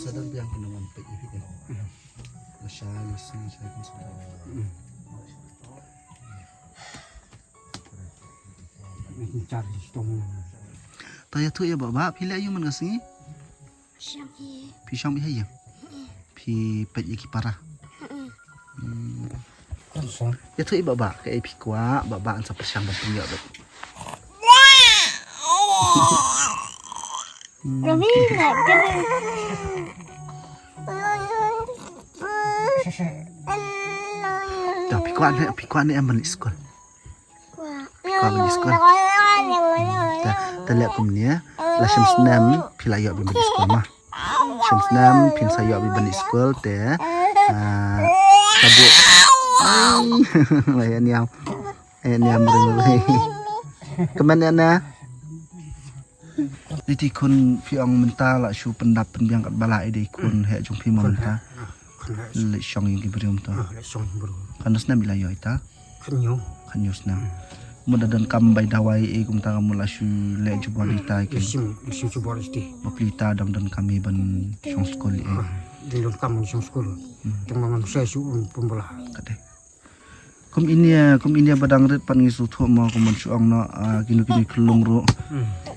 sadar biang kinawan pa ibig kan. Masyalo sini saya kan sudah. Cari stong. Taya tu ya baba pilih ayu mana sini? Pisang biaya ya. Pi pet iki parah. Ya tu iba baba ke pi kwa baba an sa pisang batu ya bet. Kami nak Dah pi kwa ni em balik sekolah. Kwa balik sekolah. Telek kum ni la shim snam pi la ya balik sekolah mah. Shim snam pin sa ya balik sekolah te sabuk. Layan yang berengai. Kemana na? Jadi kun fiang menta la shu pendap penbiang kat balai dei kun he jong pi menta. Le shong yang kiberium tu. Kan snam bila yo ita. Kan yo snam. Mudah dan kam bai dawai kum ta kam la shu le jubalita ke. Sim coba isti. Baplita dam dan kami ban shong skol e. Di dalam kamu shong skol. Temangan saya su pembelah. Kate. Kum ini badang ret pan ngisu thu ma kum man suang na kinu kelung ro.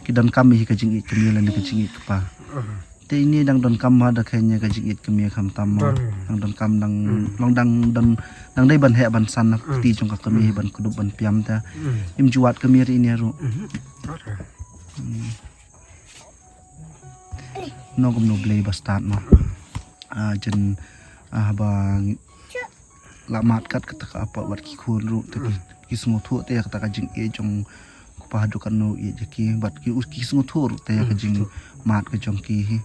Kidan kami ka jing it kami lan ka jing it pa. Te ini dang don kam ma da khanya ka jing it kami kham tam ma. Dang don kam dang long dang dai ban he ban san na ti jong ka kami ban kudup ban piam ta. Im juat kami ri ini ro. No kum no blay bastat ma. Jen bang lamat kat kata apa buat kikun ru tapi kismu tu te kata kajing e jong kupadukan no e jeki bat ki kismu tu te kajing mat ka jong ki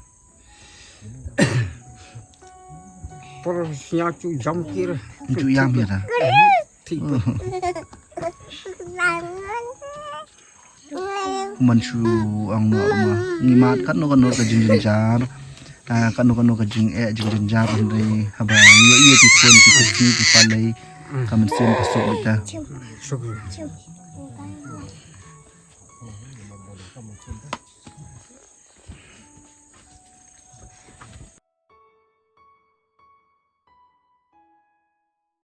Por nyacu jam kira. ju yam ya Tiba. man su ang no ma ngimat kat no kajing jenjar kan no kajing e jing jenjar ndai haba yo iya ki pon ki kuski ki palai kamen sen ka sok bita Syukur.